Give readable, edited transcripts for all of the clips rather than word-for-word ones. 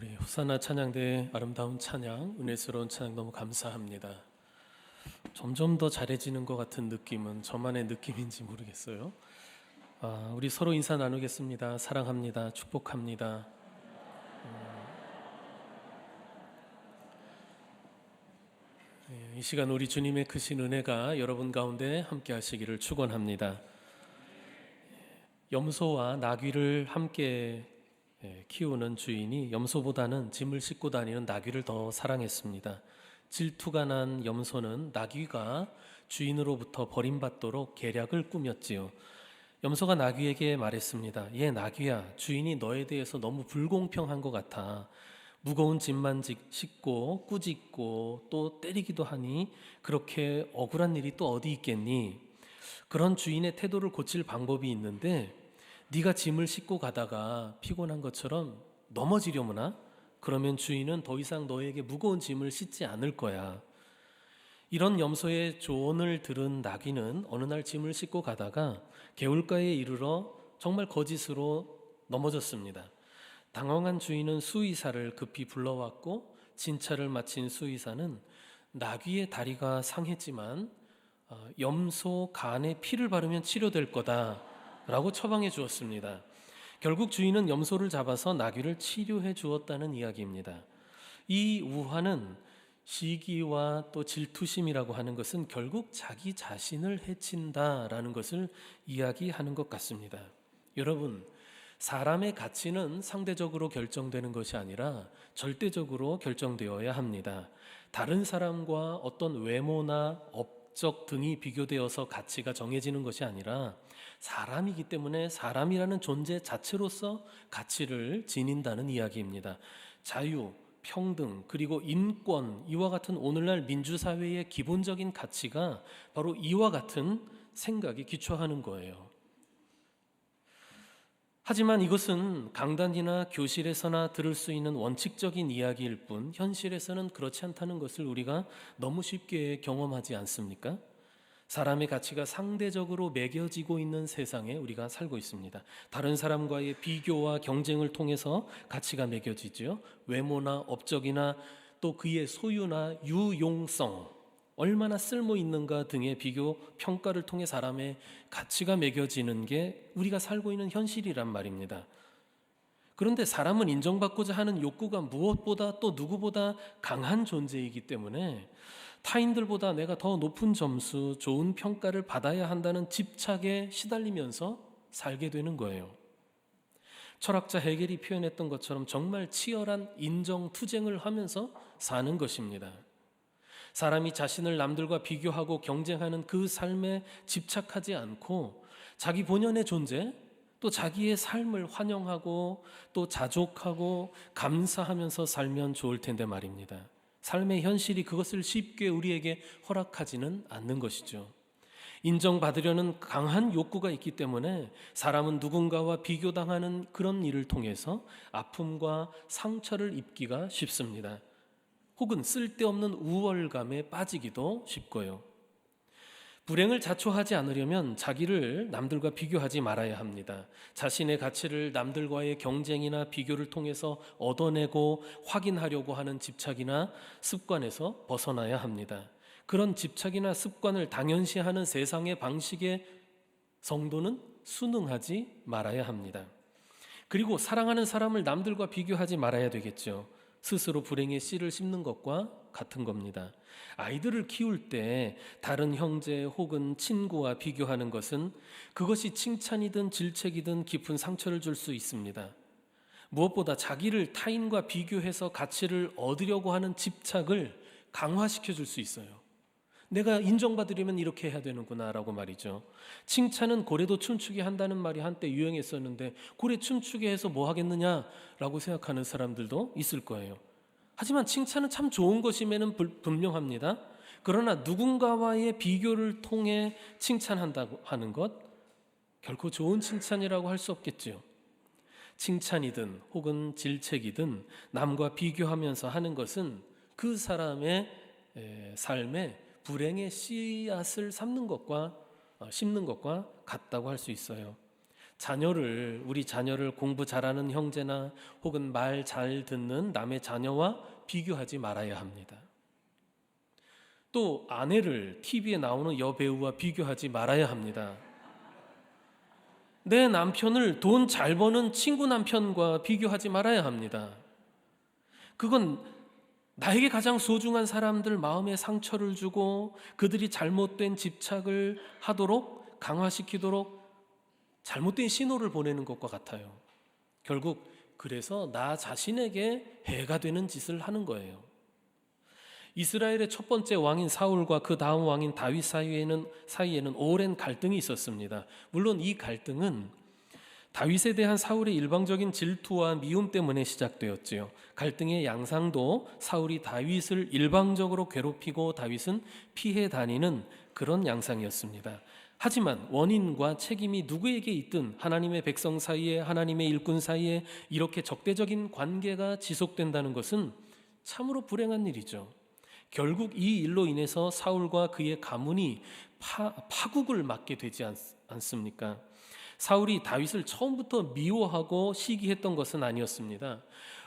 우리 호사나 찬양대의 아름다운 찬양, 은혜스러운 찬양 너무 감사합니다. 점점 더 잘해지는 것 같은 느낌은 저만의 느낌인지 모르겠어요. 우리 서로 인사 나누겠습니다. 사랑합니다. 축복합니다. 이 시간 우리 주님의 크신 은혜가 여러분 가운데 함께 하시기를 축원합니다. 염소와 나귀를 함께 키우는 주인이 염소보다는 짐을 싣고 다니는 나귀를 더 사랑했습니다. 질투가 난 염소는 나귀가 주인으로부터 버림받도록 계략을 꾸몄지요. 염소가 나귀에게 말했습니다. 나귀야, 주인이 너에 대해서 너무 불공평한 것 같아. 무거운 짐만 싣고 꾸짖고 또 때리기도 하니 그렇게 억울한 일이 또 어디 있겠니? 그런 주인의 태도를 고칠 방법이 있는데 네가 짐을 싣고 가다가 피곤한 것처럼 넘어지려무나? 그러면 주인은 더 이상 너에게 무거운 짐을 싣지 않을 거야. 이런 염소의 조언을 들은 나귀는 어느 날 짐을 싣고 가다가 개울가에 이르러 정말 거짓으로 넘어졌습니다. 당황한 주인은 수의사를 급히 불러왔고 진찰을 마친 수의사는 나귀의 다리가 상했지만 염소 간에 피를 바르면 치료될 거다 라고 처방해 주었습니다. 결국 주인은 염소를 잡아서 나귀를 치료해 주었다는 이야기입니다. 이 우화는 시기와 또 질투심이라고 하는 것은 결국 자기 자신을 해친다라는 것을 이야기하는 것 같습니다. 여러분, 사람의 가치는 상대적으로 결정되는 것이 아니라 절대적으로 결정되어야 합니다. 다른 사람과 어떤 외모나 업적 등이 비교되어서 가치가 정해지는 것이 아니라 사람이기 때문에 사람이라는 존재 자체로서 가치를 지닌다는 이야기입니다. 자유, 평등, 그리고 인권, 이와 같은 오늘날 민주사회의 기본적인 가치가 바로 이와 같은 생각에 기초하는 거예요. 하지만 이것은 강단이나 교실에서나 들을 수 있는 원칙적인 이야기일 뿐 현실에서는 그렇지 않다는 것을 우리가 너무 쉽게 경험하지 않습니까? 사람의 가치가 상대적으로 매겨지고 있는 세상에 우리가 살고 있습니다. 다른 사람과의 비교와 경쟁을 통해서 가치가 매겨지죠. 외모나 업적이나 또 그의 소유나 유용성, 얼마나 쓸모 있는가 등의 비교 평가를 통해 사람의 가치가 매겨지는 게 우리가 살고 있는 현실이란 말입니다. 그런데 사람은 인정받고자 하는 욕구가 무엇보다 또 누구보다 강한 존재이기 때문에 타인들보다 내가 더 높은 점수, 좋은 평가를 받아야 한다는 집착에 시달리면서 살게 되는 거예요. 철학자 헤겔이 표현했던 것처럼 정말 치열한 인정 투쟁을 하면서 사는 것입니다. 사람이 자신을 남들과 비교하고 경쟁하는 그 삶에 집착하지 않고 자기 본연의 존재, 또 자기의 삶을 환영하고 또 자족하고 감사하면서 살면 좋을 텐데 말입니다. 삶의 현실이 그것을 쉽게 우리에게 허락하지는 않는 것이죠. 인정받으려는 강한 욕구가 있기 때문에 사람은 누군가와 비교당하는 그런 일을 통해서 아픔과 상처를 입기가 쉽습니다. 혹은 쓸데없는 우월감에 빠지기도 쉽고요. 불행을 자초하지 않으려면 자기를 남들과 비교하지 말아야 합니다. 자신의 가치를 남들과의 경쟁이나 비교를 통해서 얻어내고 확인하려고 하는 집착이나 습관에서 벗어나야 합니다. 그런 집착이나 습관을 당연시하는 세상의 방식에 성도는 순응하지 말아야 합니다. 그리고 사랑하는 사람을 남들과 비교하지 말아야 되겠죠. 스스로 불행의 씨를 심는 것과 같은 겁니다. 아이들을 키울 때 다른 형제 혹은 친구와 비교하는 것은 그것이 칭찬이든 질책이든 깊은 상처를 줄 수 있습니다. 무엇보다 자기를 타인과 비교해서 가치를 얻으려고 하는 집착을 강화시켜 줄 수 있어요. 내가 인정받으려면 이렇게 해야 되는구나 라고 말이죠. 칭찬은 고래도 춤추게 한다는 말이 한때 유행했었는데 고래 춤추게 해서 뭐 하겠느냐라고 생각하는 사람들도 있을 거예요. 하지만 칭찬은 참 좋은 것임에는 분명합니다. 그러나 누군가와의 비교를 통해 칭찬한다고 하는 것 결코 좋은 칭찬이라고 할 수 없겠죠. 칭찬이든 혹은 질책이든 남과 비교하면서 하는 것은 그 사람의 삶에 불행의 씨앗을 심는 것과 같다고 할 수 있어요. 우리 자녀를 공부 잘하는 형제나 혹은 말 잘 듣는 남의 자녀와 비교하지 말아야 합니다. 또 아내를 TV에 나오는 여배우와 비교하지 말아야 합니다. 내 남편을 돈 잘 버는 친구 남편과 비교하지 말아야 합니다. 그건 나에게 가장 소중한 사람들 마음에 상처를 주고 그들이 잘못된 집착을 하도록 강화시키도록 잘못된 신호를 보내는 것과 같아요. 결국 그래서 나 자신에게 해가 되는 짓을 하는 거예요. 이스라엘의 첫 번째 왕인 사울과 그 다음 왕인 다윗 사이에는 오랜 갈등이 있었습니다. 물론 이 갈등은 다윗에 대한 사울의 일방적인 질투와 미움 때문에 시작되었지요. 갈등의 양상도 사울이 다윗을 일방적으로 괴롭히고 다윗은 피해 다니는 그런 양상이었습니다. 하지만 원인과 책임이 누구에게 있든 하나님의 백성 사이에, 하나님의 일꾼 사이에 이렇게 적대적인 관계가 지속된다는 것은 참으로 불행한 일이죠. 결국 이 일로 인해서 사울과 그의 가문이 파국을 맞게 되지 않습니까? 사울이 다윗을 처음부터 미워하고 시기했던 것은 아니었습니다.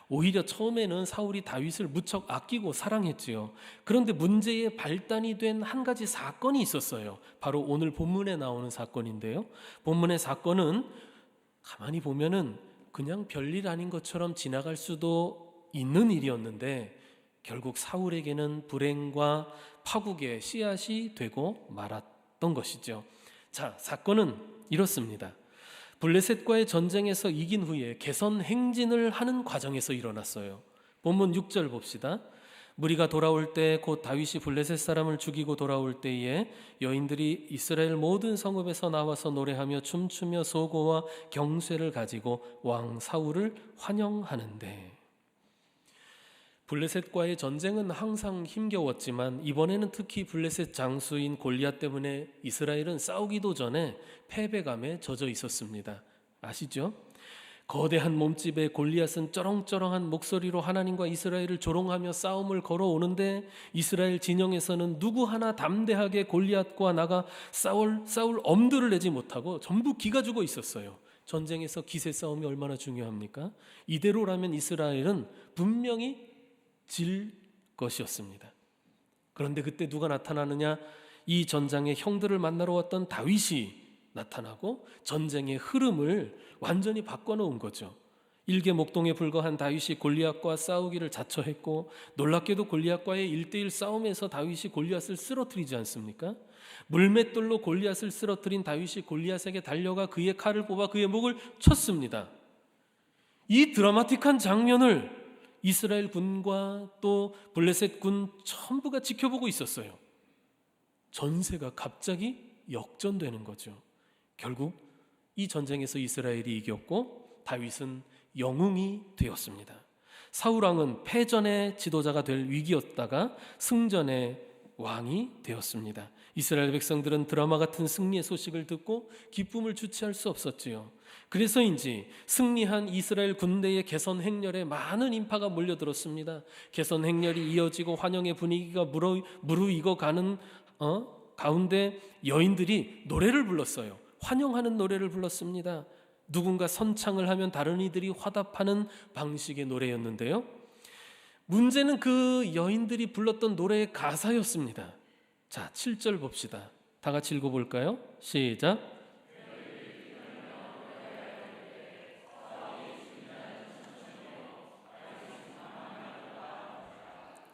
오히려 처음에는 사울이 다윗을 무척 아끼고 사랑했지요. 그런데 문제의 발단이 된 한 가지 사건이 있었어요. 바로 오늘 본문에 나오는 사건인데요. 본문의 사건은 가만히 보면은 그냥 별일 아닌 것처럼 지나갈 수도 있는 일이었는데 결국 사울에게는 불행과 파국의 씨앗이 되고 말았던 것이죠. 자, 사건은 이렇습니다. 블레셋과의 전쟁에서 이긴 후에 개선 행진을 하는 과정에서 일어났어요. 본문 6절 봅시다. 무리가 돌아올 때 곧 다윗이 블레셋 사람을 죽이고 돌아올 때에 여인들이 이스라엘 모든 성읍에서 나와서 노래하며 춤추며 소고와 경쇠를 가지고 왕 사울을 환영하는데, 블레셋과의 전쟁은 항상 힘겨웠지만 이번에는 특히 블레셋 장수인 골리앗 때문에 이스라엘은 싸우기도 전에 패배감에 젖어 있었습니다. 아시죠? 거대한 몸집의 골리앗은 쩌렁쩌렁한 목소리로 하나님과 이스라엘을 조롱하며 싸움을 걸어오는데 이스라엘 진영에서는 누구 하나 담대하게 골리앗과 나가 싸울 엄두를 내지 못하고 전부 기가 죽어 있었어요. 전쟁에서 기세 싸움이 얼마나 중요합니까? 이대로라면 이스라엘은 분명히 질 것이었습니다. 그런데 그때 누가 나타나느냐? 이 전장에 형들을 만나러 왔던 다윗이 나타나고 전쟁의 흐름을 완전히 바꿔놓은 거죠. 일개 목동에 불과한 다윗이 골리앗과 싸우기를 자처했고, 놀랍게도 골리앗과의 1대1 싸움에서 다윗이 골리앗을 쓰러뜨리지 않습니까? 물맷돌로 골리앗을 쓰러뜨린 다윗이 골리앗에게 달려가 그의 칼을 뽑아 그의 목을 쳤습니다. 이 드라마틱한 장면을 이스라엘 군과 또 블레셋 군 전부가 지켜보고 있었어요. 전세가 갑자기 역전되는 거죠. 결국 이 전쟁에서 이스라엘이 이겼고 다윗은 영웅이 되었습니다. 사울 왕은 패전의 지도자가 될 위기였다가 승전의 왕이 되었습니다. 이스라엘 백성들은 드라마 같은 승리의 소식을 듣고 기쁨을 주체할 수 없었지요. 그래서인지 승리한 이스라엘 군대의 개선 행렬에 많은 인파가 몰려들었습니다. 개선 행렬이 이어지고 환영의 분위기가 무르익어 가는 가운데 여인들이 노래를 불렀어요. 환영하는 노래를 불렀습니다. 누군가 선창을 하면 다른 이들이 화답하는 방식의 노래였는데요. 문제는 그 여인들이 불렀던 노래의 가사였습니다. 자, 7절 봅시다. 다 같이 읽어볼까요? 시작.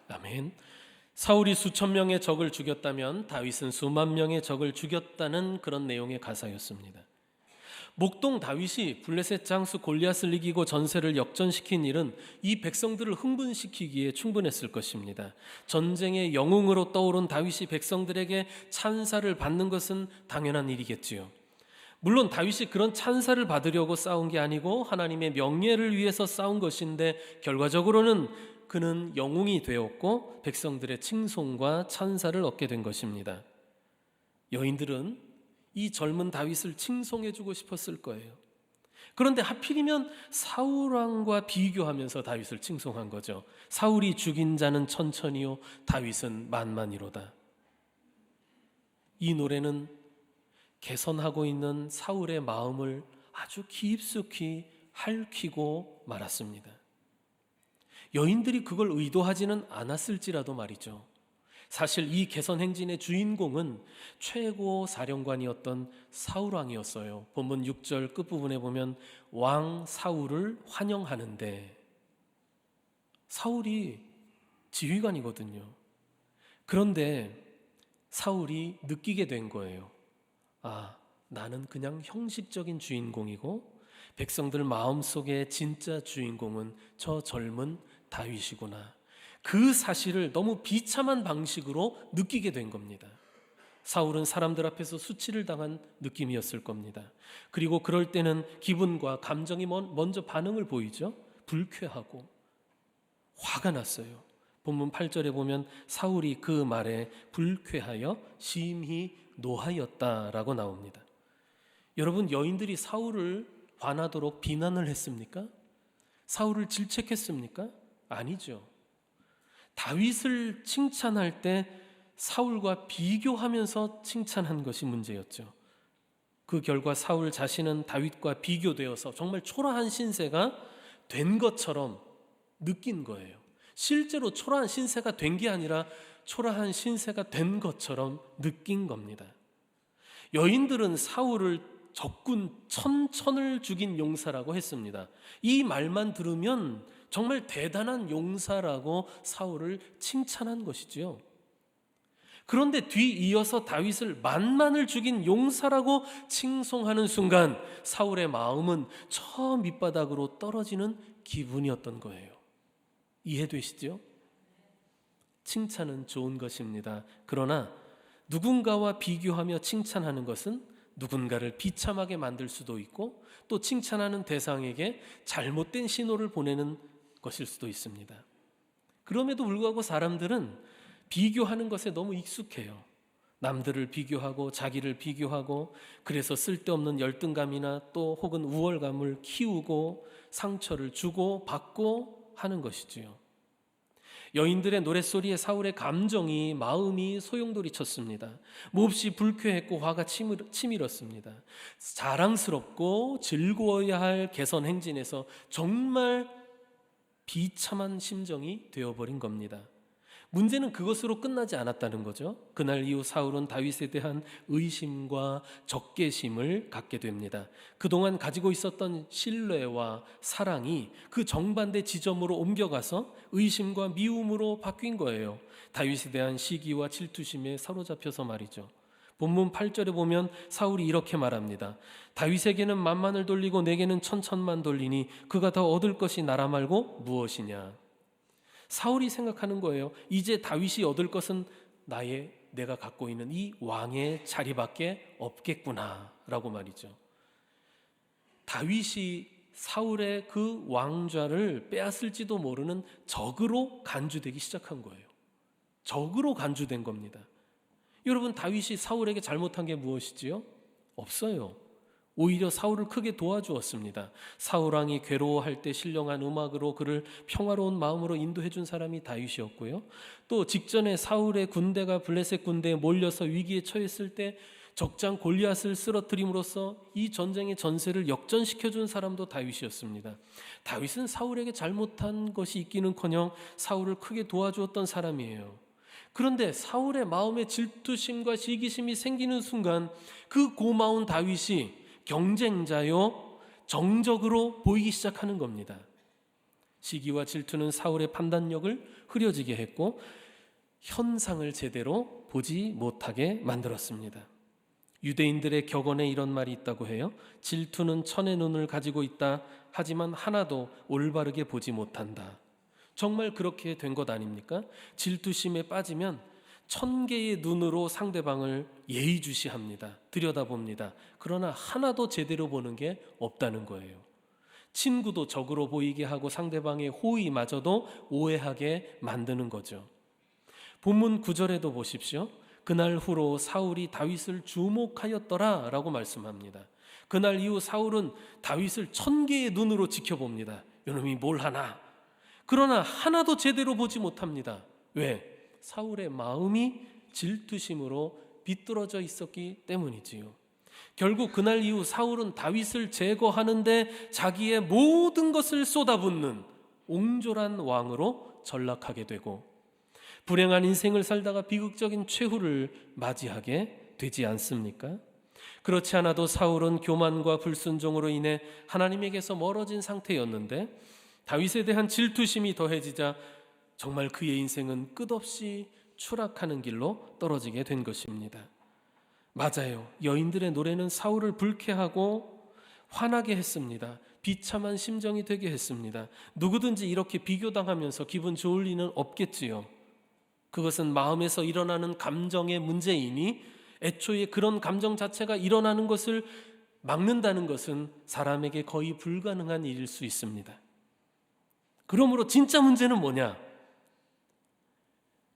아멘. 사울이 수천 명의 적을 죽였다면 다윗은 수만 명의 적을 죽였다는 그런 내용의 가사였습니다. 목동 다윗이 블레셋 장수 골리앗을 이기고 전세를 역전시킨 일은 이 백성들을 흥분시키기에 충분했을 것입니다. 전쟁의 영웅으로 떠오른 다윗이 백성들에게 찬사를 받는 것은 당연한 일이겠지요. 물론 다윗이 그런 찬사를 받으려고 싸운 게 아니고 하나님의 명예를 위해서 싸운 것인데 결과적으로는 그는 영웅이 되었고 백성들의 칭송과 찬사를 얻게 된 것입니다. 여인들은 이 젊은 다윗을 칭송해주고 싶었을 거예요. 그런데 하필이면 사울 왕과 비교하면서 다윗을 칭송한 거죠. 사울이 죽인 자는 천천히요 다윗은 만만이로다. 이 노래는 개선하고 있는 사울의 마음을 아주 깊숙이 핥히고 말았습니다. 여인들이 그걸 의도하지는 않았을지라도 말이죠. 사실 이 개선행진의 주인공은 최고 사령관이었던 사울왕이었어요. 본문 6절 끝부분에 보면 왕 사울을 환영하는데, 사울이 지휘관이거든요. 그런데 사울이 느끼게 된 거예요. 아, 나는 그냥 형식적인 주인공이고 백성들 마음속에 진짜 주인공은 저 젊은 다윗이구나. 그 사실을 너무 비참한 방식으로 느끼게 된 겁니다. 사울은 사람들 앞에서 수치를 당한 느낌이었을 겁니다. 그리고 그럴 때는 기분과 감정이 먼저 반응을 보이죠. 불쾌하고 화가 났어요. 본문 8절에 보면 사울이 그 말에 불쾌하여 심히 노하였다라고 나옵니다. 여러분, 여인들이 사울을 반하도록 비난을 했습니까? 사울을 질책했습니까? 아니죠. 다윗을 칭찬할 때 사울과 비교하면서 칭찬한 것이 문제였죠. 그 결과 사울 자신은 다윗과 비교되어서 정말 초라한 신세가 된 것처럼 느낀 거예요. 실제로 초라한 신세가 된 게 아니라 초라한 신세가 된 것처럼 느낀 겁니다. 여인들은 사울을 적군 천천을 죽인 용사라고 했습니다. 이 말만 들으면 정말 대단한 용사라고 사울을 칭찬한 것이지요. 그런데 뒤이어서 다윗을 만만을 죽인 용사라고 칭송하는 순간 사울의 마음은 저 밑바닥으로 떨어지는 기분이었던 거예요. 이해되시죠? 칭찬은 좋은 것입니다. 그러나 누군가와 비교하며 칭찬하는 것은 누군가를 비참하게 만들 수도 있고 또 칭찬하는 대상에게 잘못된 신호를 보내는 것일 수도 있습니다. 그럼에도 불구하고 사람들은 비교하는 것에 너무 익숙해요. 남들을 비교하고 자기를 비교하고 그래서 쓸데없는 열등감이나 또 혹은 우월감을 키우고 상처를 주고 받고 하는 것이지요. 여인들의 노랫소리에 사울의 감정이 마음이 소용돌이 쳤습니다. 몹시 불쾌했고 화가 치밀었습니다. 자랑스럽고 즐거워야 할 개선 행진에서 정말 비참한 심정이 되어버린 겁니다. 문제는 그것으로 끝나지 않았다는 거죠. 그날 이후 사울은 다윗에 대한 의심과 적개심을 갖게 됩니다. 그동안 가지고 있었던 신뢰와 사랑이 그 정반대 지점으로 옮겨가서 의심과 미움으로 바뀐 거예요. 다윗에 대한 시기와 질투심에 사로잡혀서 말이죠. 본문 8절에 보면 사울이 이렇게 말합니다. 다윗에게는 만만을 돌리고 내게는 천천만 돌리니 그가 더 얻을 것이 나라 말고 무엇이냐. 사울이 생각하는 거예요. 이제 다윗이 얻을 것은 내가 갖고 있는 이 왕의 자리밖에 없겠구나 라고 말이죠. 다윗이 사울의 그 왕좌를 빼앗을지도 모르는 적으로 간주되기 시작한 거예요. 적으로 간주된 겁니다. 여러분, 다윗이 사울에게 잘못한 게 무엇이지요? 없어요. 오히려 사울을 크게 도와주었습니다. 사울왕이 괴로워할 때 신령한 음악으로 그를 평화로운 마음으로 인도해 준 사람이 다윗이었고요. 또 직전에 사울의 군대가 블레셋 군대에 몰려서 위기에 처했을 때 적장 골리앗을 쓰러뜨림으로써 이 전쟁의 전세를 역전시켜 준 사람도 다윗이었습니다. 다윗은 사울에게 잘못한 것이 있기는커녕 사울을 크게 도와주었던 사람이에요. 그런데 사울의 마음에 질투심과 시기심이 생기는 순간 그 고마운 다윗이 경쟁자요 정적으로 보이기 시작하는 겁니다. 시기와 질투는 사울의 판단력을 흐려지게 했고 현상을 제대로 보지 못하게 만들었습니다. 유대인들의 격언에 이런 말이 있다고 해요. 질투는 천의 눈을 가지고 있다. 하지만 하나도 올바르게 보지 못한다. 정말 그렇게 된 것 아닙니까? 질투심에 빠지면 1000개의 눈으로 상대방을 예의주시합니다. 들여다봅니다. 그러나 하나도 제대로 보는 게 없다는 거예요. 친구도 적으로 보이게 하고 상대방의 호의마저도 오해하게 만드는 거죠. 본문 9절에도 보십시오. 그날 후로 사울이 다윗을 주목하였더라 라고 말씀합니다. 그날 이후 사울은 다윗을 1000개의 눈으로 지켜봅니다. 이놈이 뭘 하나? 그러나 하나도 제대로 보지 못합니다. 왜? 사울의 마음이 질투심으로 비뚤어져 있었기 때문이지요. 결국 그날 이후 사울은 다윗을 제거하는데 자기의 모든 것을 쏟아붓는 옹졸한 왕으로 전락하게 되고 불행한 인생을 살다가 비극적인 최후를 맞이하게 되지 않습니까? 그렇지 않아도 사울은 교만과 불순종으로 인해 하나님에게서 멀어진 상태였는데 다윗에 대한 질투심이 더해지자 정말 그의 인생은 끝없이 추락하는 길로 떨어지게 된 것입니다. 맞아요. 여인들의 노래는 사울을 불쾌하고 화나게 했습니다. 비참한 심정이 되게 했습니다. 누구든지 이렇게 비교당하면서 기분 좋을 리는 없겠지요. 그것은 마음에서 일어나는 감정의 문제이니 애초에 그런 감정 자체가 일어나는 것을 막는다는 것은 사람에게 거의 불가능한 일일 수 있습니다. 그러므로 진짜 문제는 뭐냐?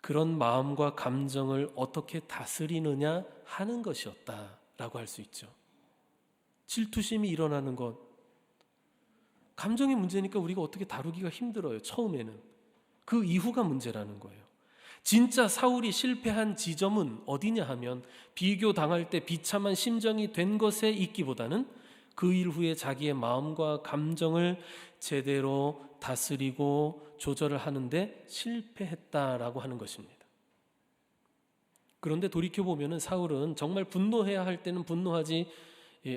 그런 마음과 감정을 어떻게 다스리느냐 하는 것이었다라고 할 수 있죠. 질투심이 일어나는 것, 감정의 문제니까 우리가 어떻게 다루기가 힘들어요. 처음에는. 그 이후가 문제라는 거예요. 진짜 사울이 실패한 지점은 어디냐 하면 비교당할 때 비참한 심정이 된 것에 있기보다는 그 일 후에 자기의 마음과 감정을 제대로 다스리고 조절을 하는데 실패했다라고 하는 것입니다. 그런데 돌이켜보면 사울은 정말 분노해야 할 때는 분노하지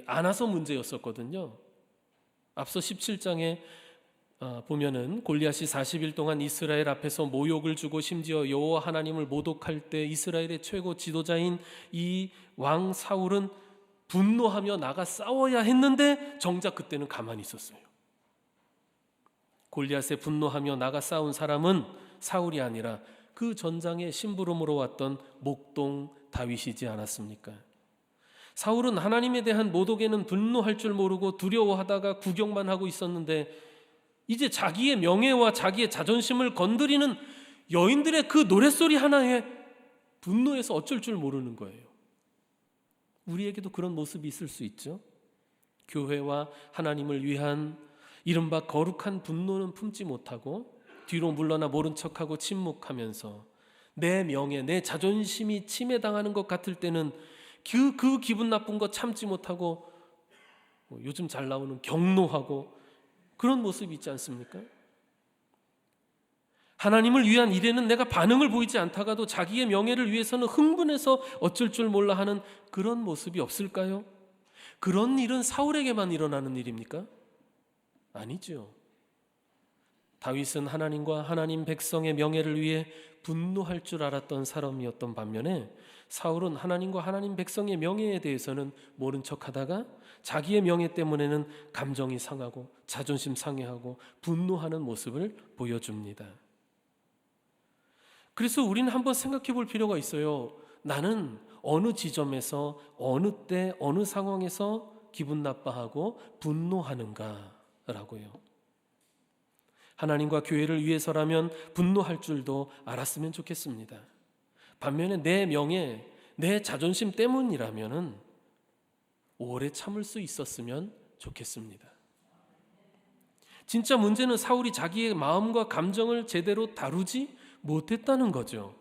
않아서 문제였었거든요. 앞서 17장에 보면은 골리앗이 40일 동안 이스라엘 앞에서 모욕을 주고 심지어 여호와 하나님을 모독할 때 이스라엘의 최고 지도자인 이 왕 사울은 분노하며 나가 싸워야 했는데 정작 그때는 가만히 있었어요. 골리앗에 분노하며 나가 싸운 사람은 사울이 아니라 그 전장에 심부름으로 왔던 목동 다윗이지 않았습니까? 사울은 하나님에 대한 모독에는 분노할 줄 모르고 두려워하다가 구경만 하고 있었는데 이제 자기의 명예와 자기의 자존심을 건드리는 여인들의 그 노랫소리 하나에 분노해서 어쩔 줄 모르는 거예요. 우리에게도 그런 모습이 있을 수 있죠. 교회와 하나님을 위한 이른바 거룩한 분노는 품지 못하고 뒤로 물러나 모른 척하고 침묵하면서 내 명예, 내 자존심이 침해당하는 것 같을 때는 그 기분 나쁜 거 참지 못하고 요즘 잘 나오는 경노하고 그런 모습이 있지 않습니까? 하나님을 위한 일에는 내가 반응을 보이지 않다가도 자기의 명예를 위해서는 흥분해서 어쩔 줄 몰라 하는 그런 모습이 없을까요? 그런 일은 사울에게만 일어나는 일입니까? 아니죠. 다윗은 하나님과 하나님 백성의 명예를 위해 분노할 줄 알았던 사람이었던 반면에 사울은 하나님과 하나님 백성의 명예에 대해서는 모른 척하다가 자기의 명예 때문에는 감정이 상하고 자존심 상해하고 분노하는 모습을 보여줍니다. 그래서 우리는 한번 생각해 볼 필요가 있어요. 나는 어느 지점에서 어느 때 어느 상황에서 기분 나빠하고 분노하는가라고요. 하나님과 교회를 위해서라면 분노할 줄도 알았으면 좋겠습니다. 반면에 내 명예, 내 자존심 때문이라면은 오래 참을 수 있었으면 좋겠습니다. 진짜 문제는 사울이 자기의 마음과 감정을 제대로 다루지 못했다는 거죠.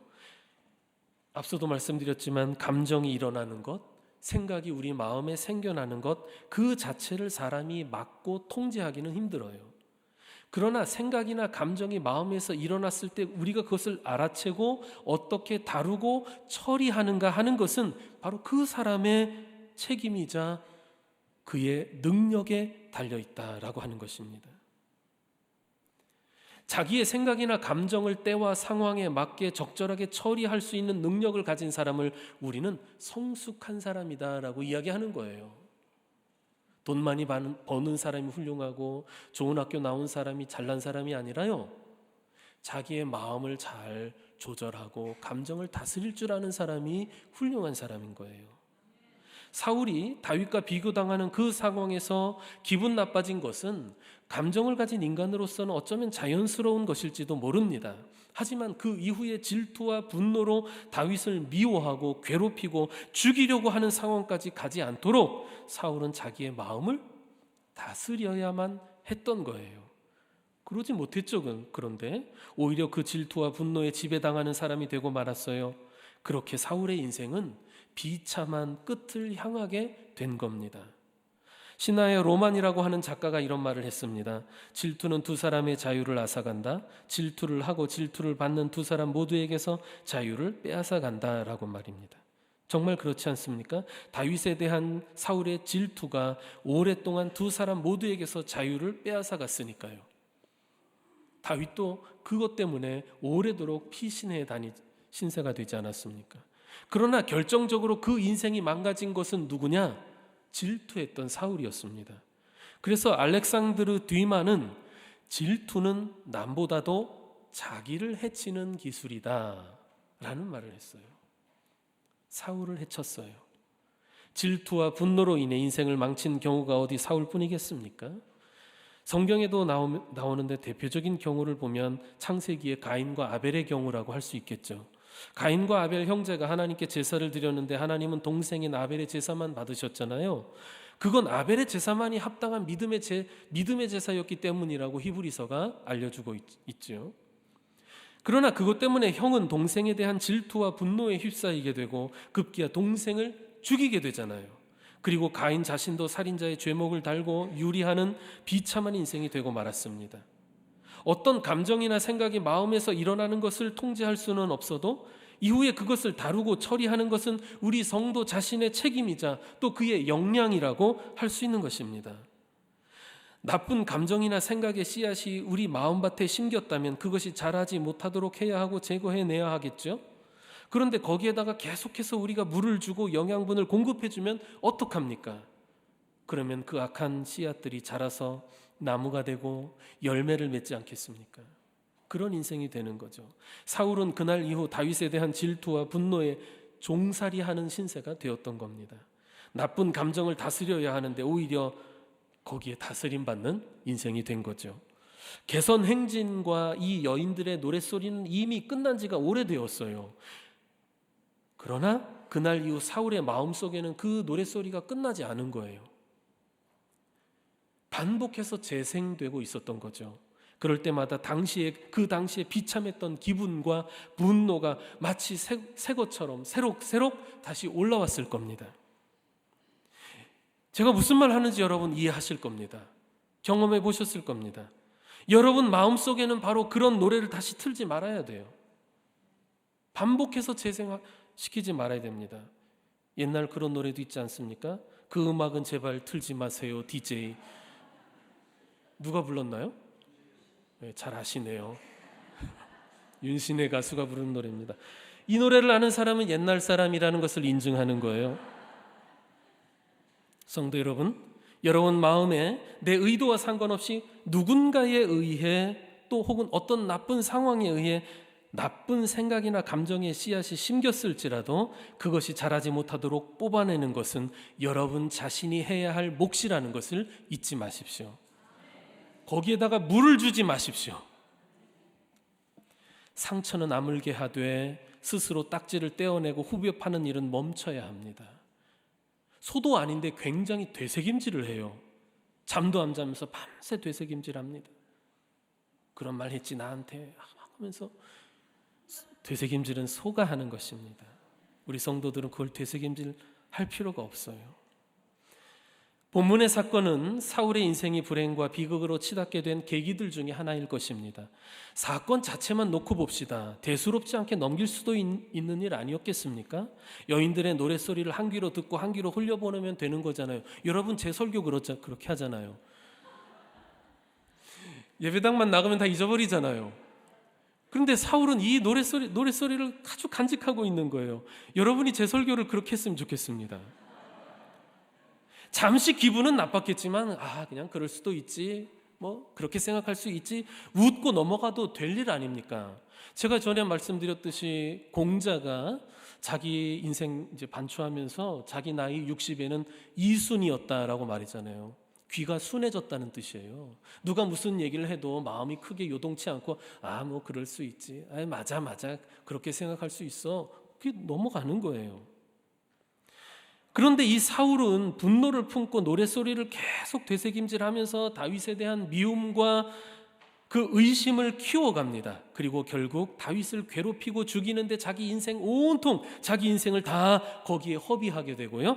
앞서도 말씀드렸지만 감정이 일어나는 것, 생각이 우리 마음에 생겨나는 것, 그 자체를 사람이 막고 통제하기는 힘들어요. 그러나 생각이나 감정이 마음에서 일어났을 때 우리가 그것을 알아채고 어떻게 다루고 처리하는가 하는 것은 바로 그 사람의 책임이자 그의 능력에 달려있다라고 하는 것입니다. 자기의 생각이나 감정을 때와 상황에 맞게 적절하게 처리할 수 있는 능력을 가진 사람을 우리는 성숙한 사람이다라고 이야기하는 거예요. 돈 많이 버는 사람이 훌륭하고 좋은 학교 나온 사람이 잘난 사람이 아니라요, 자기의 마음을 잘 조절하고 감정을 다스릴 줄 아는 사람이 훌륭한 사람인 거예요. 사울이 다윗과 비교당하는 그 상황에서 기분 나빠진 것은 감정을 가진 인간으로서는 어쩌면 자연스러운 것일지도 모릅니다. 하지만 그 이후에 질투와 분노로 다윗을 미워하고 괴롭히고 죽이려고 하는 상황까지 가지 않도록 사울은 자기의 마음을 다스려야만 했던 거예요. 그러지 못했죠. 그런데 오히려 그 질투와 분노에 지배당하는 사람이 되고 말았어요. 그렇게 사울의 인생은 비참한 끝을 향하게 된 겁니다. 신화의 로만이라고 하는 작가가 이런 말을 했습니다. 질투는 두 사람의 자유를 앗아간다. 질투를 하고 질투를 받는 두 사람 모두에게서 자유를 빼앗아간다라고 말입니다. 정말 그렇지 않습니까? 다윗에 대한 사울의 질투가 오랫동안 두 사람 모두에게서 자유를 빼앗아갔으니까요. 다윗도 그것 때문에 오래도록 피신해 다니 신세가 되지 않았습니까? 그러나 결정적으로 그 인생이 망가진 것은 누구냐? 질투했던 사울이었습니다. 그래서 알렉산드르 뒤마는 질투는 남보다도 자기를 해치는 기술이다 라는 말을 했어요. 사울을 해쳤어요. 질투와 분노로 인해 인생을 망친 경우가 어디 사울뿐이겠습니까? 성경에도 나오는데 대표적인 경우를 보면 창세기의 가인과 아벨의 경우라고 할 수 있겠죠. 가인과 아벨 형제가 하나님께 제사를 드렸는데 하나님은 동생인 아벨의 제사만 받으셨잖아요. 그건 아벨의 제사만이 합당한 믿음의 제사였기 때문이라고 히브리서가 알려주고 있죠. 그러나 그것 때문에 형은 동생에 대한 질투와 분노에 휩싸이게 되고 급기야 동생을 죽이게 되잖아요. 그리고 가인 자신도 살인자의 죄목을 달고 유리하는 비참한 인생이 되고 말았습니다. 어떤 감정이나 생각이 마음에서 일어나는 것을 통제할 수는 없어도 이후에 그것을 다루고 처리하는 것은 우리 성도 자신의 책임이자 또 그의 역량이라고 할 수 있는 것입니다. 나쁜 감정이나 생각의 씨앗이 우리 마음밭에 심겼다면 그것이 자라지 못하도록 해야 하고 제거해내야 하겠죠. 그런데 거기에다가 계속해서 우리가 물을 주고 영양분을 공급해주면 어떡합니까? 그러면 그 악한 씨앗들이 자라서 나무가 되고 열매를 맺지 않겠습니까? 그런 인생이 되는 거죠. 사울은 그날 이후 다윗에 대한 질투와 분노에 종살이하는 신세가 되었던 겁니다. 나쁜 감정을 다스려야 하는데 오히려 거기에 다스림받는 인생이 된 거죠. 개선 행진과 이 여인들의 노랫소리는 이미 끝난 지가 오래되었어요. 그러나 그날 이후 사울의 마음속에는 그 노랫소리가 끝나지 않은 거예요. 반복해서 재생되고 있었던 거죠. 그럴 때마다 그 당시에 비참했던 기분과 분노가 마치 새 것처럼 새록새록 다시 올라왔을 겁니다. 제가 무슨 말 하는지 여러분 이해하실 겁니다. 경험해 보셨을 겁니다. 여러분 마음속에는 바로 그런 노래를 다시 틀지 말아야 돼요. 반복해서 재생시키지 말아야 됩니다. 옛날 그런 노래도 있지 않습니까? 그 음악은 제발 틀지 마세요, DJ. 누가 불렀나요? 네, 잘 아시네요. 윤신의 가수가 부른 노래입니다. 이 노래를 아는 사람은 옛날 사람이라는 것을 인증하는 거예요. 성도 여러분, 여러분 마음에 내 의도와 상관없이 누군가에 의해 또 혹은 어떤 나쁜 상황에 의해 나쁜 생각이나 감정의 씨앗이 심겼을지라도 그것이 자라지 못하도록 뽑아내는 것은 여러분 자신이 해야 할 몫이라는 것을 잊지 마십시오. 거기에다가 물을 주지 마십시오. 상처는 아물게 하되 스스로 딱지를 떼어내고 후벼 파는 일은 멈춰야 합니다. 소도 아닌데 굉장히 되새김질을 해요. 잠도 안 자면서 밤새 되새김질합니다. 그런 말 했지 나한테 하면서. 되새김질은 소가 하는 것입니다. 우리 성도들은 그걸 되새김질 할 필요가 없어요. 본문의 사건은 사울의 인생이 불행과 비극으로 치닫게 된 계기들 중에 하나일 것입니다. 사건 자체만 놓고 봅시다. 대수롭지 않게 넘길 수도 있는 일 아니었겠습니까? 여인들의 노랫소리를 한 귀로 듣고 한 귀로 흘려보내면 되는 거잖아요. 여러분 제 설교 그렇게 하잖아요. 예배당만 나가면 다 잊어버리잖아요. 그런데 사울은 이 노랫소리를 아주 간직하고 있는 거예요. 여러분이 제 설교를 그렇게 했으면 좋겠습니다. 잠시 기분은 나빴겠지만 그냥 그럴 수도 있지, 그렇게 생각할 수 있지, 웃고 넘어가도 될 일 아닙니까? 제가 전에 말씀드렸듯이 공자가 자기 인생 이제 반추하면서 자기 나이 60에는 이순이었다라고 말했잖아요. 귀가 순해졌다는 뜻이에요. 누가 무슨 얘기를 해도 마음이 크게 요동치 않고 그럴 수 있지, 맞아 그렇게 생각할 수 있어, 그게 넘어가는 거예요. 그런데 이 사울은 분노를 품고 노랫소리를 계속 되새김질하면서 다윗에 대한 미움과 그 의심을 키워갑니다. 그리고 결국 다윗을 괴롭히고 죽이는데 자기 인생 온통 자기 인생을 다 거기에 허비하게 되고요.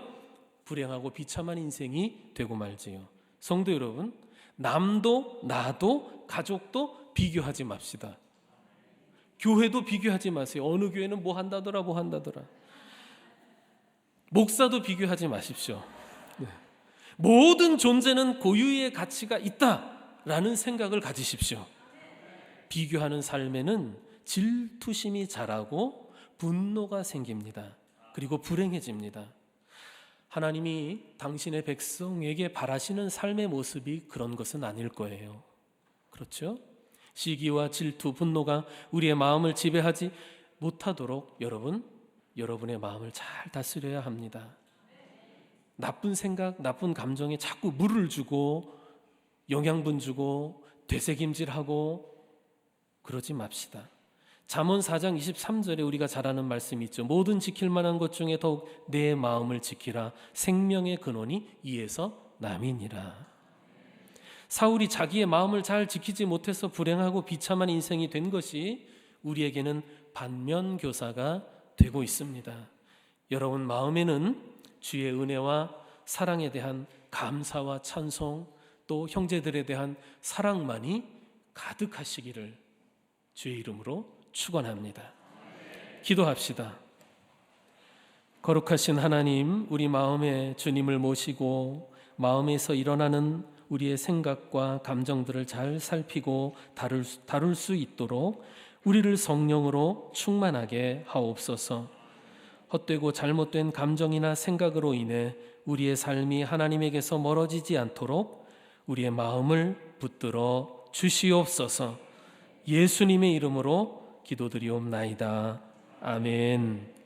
불행하고 비참한 인생이 되고 말지요. 성도 여러분, 남도 나도 가족도 비교하지 맙시다. 교회도 비교하지 마세요. 어느 교회는 뭐 한다더라 뭐 한다더라. 목사도 비교하지 마십시오. 네. 모든 존재는 고유의 가치가 있다라는 생각을 가지십시오. 비교하는 삶에는 질투심이 자라고 분노가 생깁니다. 그리고 불행해집니다. 하나님이 당신의 백성에게 바라시는 삶의 모습이 그런 것은 아닐 거예요. 그렇죠? 시기와 질투, 분노가 우리의 마음을 지배하지 못하도록 여러분의 마음을 잘 다스려야 합니다. 나쁜 생각, 나쁜 감정에 자꾸 물을 주고 영양분 주고 되새김질하고 그러지 맙시다. 잠언 4장 23절에 우리가 잘 아는 말씀이 있죠. 모든 지킬 만한 것 중에 더욱 내 마음을 지키라. 생명의 근원이 이에서 남이니라. 사울이 자기의 마음을 잘 지키지 못해서 불행하고 비참한 인생이 된 것이 우리에게는 반면교사가 되고 있습니다. 여러분 마음에는 주의 은혜와 사랑에 대한 감사와 찬송, 또 형제들에 대한 사랑만이 가득하시기를 주의 이름으로 축원합니다. 기도합시다. 거룩하신 하나님, 우리 마음에 주님을 모시고 마음에서 일어나는 우리의 생각과 감정들을 잘 살피고 다룰 수 있도록 우리를 성령으로 충만하게 하옵소서. 헛되고 잘못된 감정이나 생각으로 인해 우리의 삶이 하나님에게서 멀어지지 않도록 우리의 마음을 붙들어 주시옵소서. 예수님의 이름으로 기도드리옵나이다. 아멘.